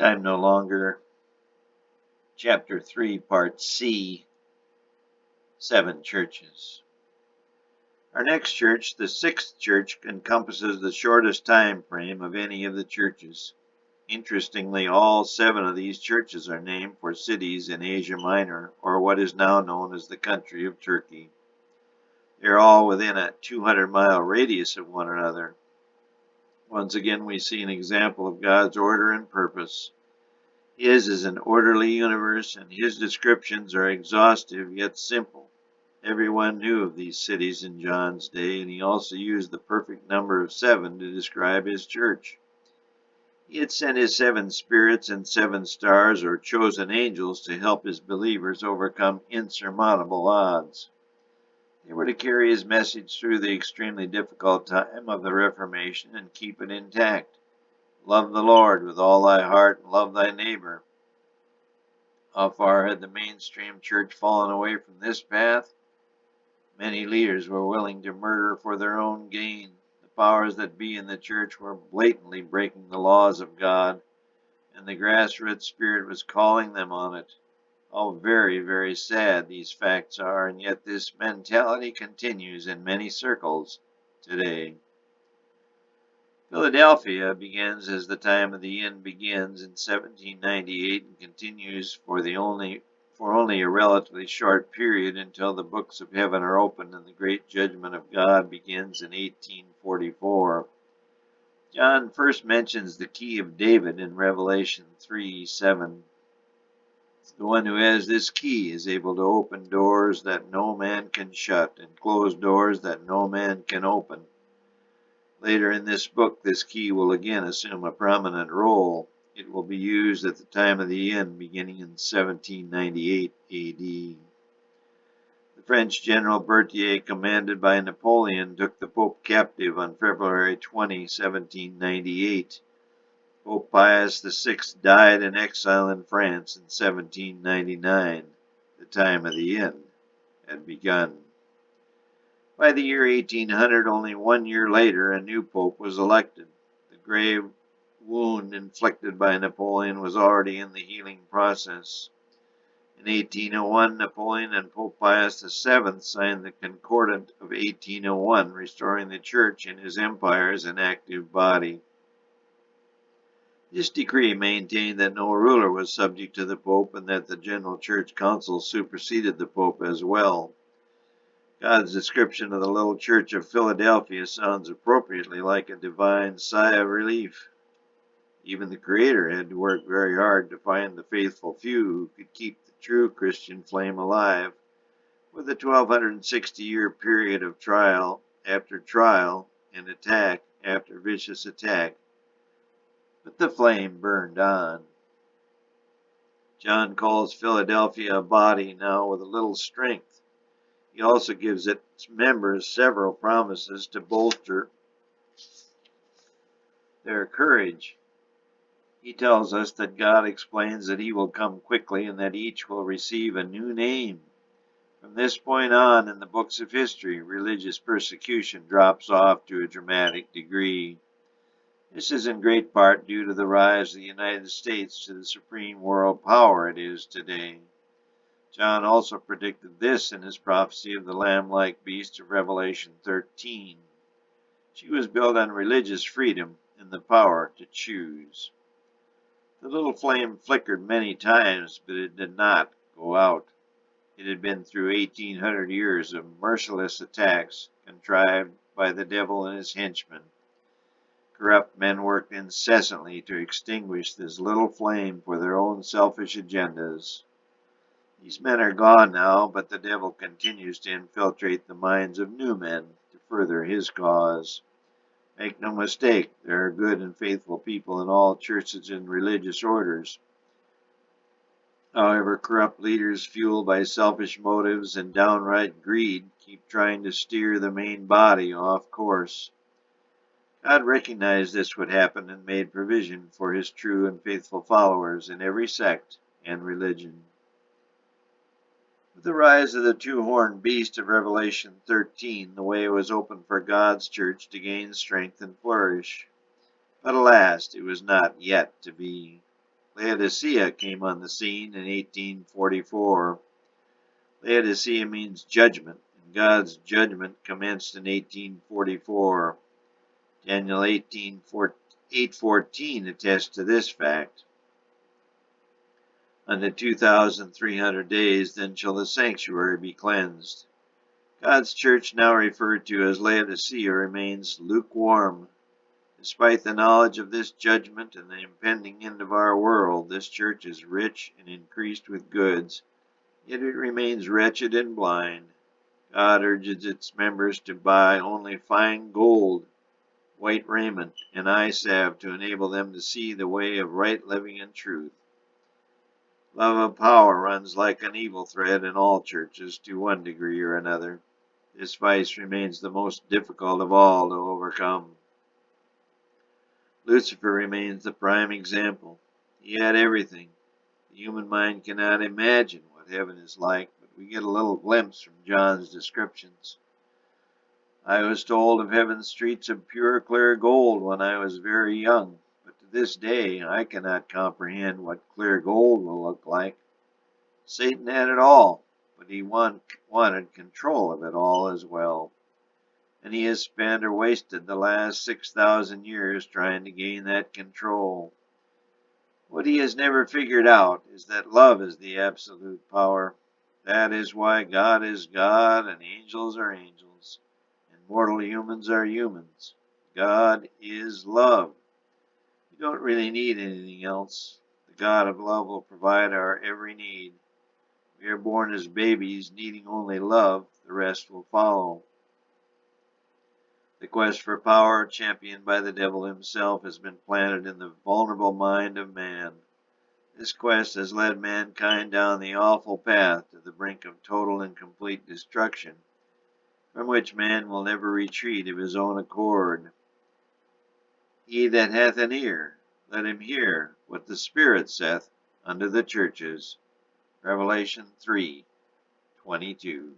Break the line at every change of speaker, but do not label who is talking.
Time no longer. Chapter 3, Part C, 7 Churches. Our next church, the sixth church, encompasses the shortest time frame of any of the churches. Interestingly, all 7 of these churches are named for cities in Asia Minor, or what is now known as the country of Turkey. They are all within a 200-mile radius of one another. Once again, we see an example of God's order and purpose. His is an orderly universe, and his descriptions are exhaustive yet simple. Everyone knew of these cities in John's day, and he also used the perfect number of 7 to describe his church. He had sent his 7 spirits and 7 stars, or chosen angels, to help his believers overcome insurmountable odds. They were to carry his message through the extremely difficult time of the Reformation and keep it intact. Love the Lord with all thy heart and love thy neighbor. How far had the mainstream church fallen away from this path? Many leaders were willing to murder for their own gain. The powers that be in the church were blatantly breaking the laws of God, and the grassroots spirit was calling them on it. How very, very sad these facts are, and yet this mentality continues in many circles today. Philadelphia begins as the time of the end begins in 1798 and continues for only a relatively short period until the books of heaven are opened and the great judgment of God begins in 1844. John first mentions the key of David in Revelation 3:7. The one who has this key is able to open doors that no man can shut and close doors that no man can open. Later in this book, this key will again assume a prominent role. It will be used at the time of the end, beginning in 1798 A.D. The French General Berthier, commanded by Napoleon, took the Pope captive on February 20, 1798. Pope Pius VI died in exile in France in 1799. The time of the end had begun. By the year 1800, only 1 year later, a new pope was elected. The grave wound inflicted by Napoleon was already in the healing process. In 1801, Napoleon and Pope Pius VII signed the Concordat of 1801, restoring the Church in his empire as an active body. This decree maintained that no ruler was subject to the Pope and that the General Church Council superseded the Pope as well. God's description of the little church of Philadelphia sounds appropriately like a divine sigh of relief. Even the Creator had to work very hard to find the faithful few who could keep the true Christian flame alive. With a 1260-year period of trial after trial and attack after vicious attack, but the flame burned on. John calls Philadelphia a body now with a little strength. He also gives its members several promises to bolster their courage. He tells us that God explains that he will come quickly and that each will receive a new name. From this point on in the books of history, religious persecution drops off to a dramatic degree. This is in great part due to the rise of the United States to the supreme world power it is today. John also predicted this in his prophecy of the lamb-like beast of Revelation 13. She was built on religious freedom and the power to choose. The little flame flickered many times, but it did not go out. It had been through 1800 years of merciless attacks contrived by the devil and his henchmen. Corrupt men worked incessantly to extinguish this little flame for their own selfish agendas. These men are gone now, but the devil continues to infiltrate the minds of new men to further his cause. Make no mistake, there are good and faithful people in all churches and religious orders. However, corrupt leaders fueled by selfish motives and downright greed keep trying to steer the main body off course. God recognized this would happen and made provision for his true and faithful followers in every sect and religion. With the rise of the two-horned beast of Revelation 13, the way was open for God's church to gain strength and flourish. But alas, it was not yet to be. Laodicea came on the scene in 1844. Laodicea means judgment, and God's judgment commenced in 1844. Daniel 8:14 attests to this fact. Unto 2,300 days, then shall the sanctuary be cleansed. God's church, now referred to as Laodicea, remains lukewarm. Despite the knowledge of this judgment and the impending end of our world, this church is rich and increased with goods, yet it remains wretched and blind. God urges its members to buy only fine gold, white raiment, and eye salve to enable them to see the way of right living and truth. Love of power runs like an evil thread in all churches to one degree or another. This vice remains the most difficult of all to overcome. Lucifer remains the prime example. He had everything. The human mind cannot imagine what heaven is like, but we get a little glimpse from John's descriptions. I was told of heaven's streets of pure clear gold when I was very young, but to this day I cannot comprehend what clear gold will look like. Satan had it all, but he wanted control of it all as well. And he has spent or wasted the last 6,000 years trying to gain that control. What he has never figured out is that love is the absolute power. That is why God is God and angels are angels, and mortal humans are humans. God is love. We don't really need anything else. The God of love will provide our every need. We are born as babies, needing only love. The rest will follow. The quest for power, championed by the devil himself, has been planted in the vulnerable mind of man. This quest has led mankind down the awful path to the brink of total and complete destruction, from which man will never retreat of his own accord. He that hath an ear, let him hear what the Spirit saith unto the churches. Revelation 3:22.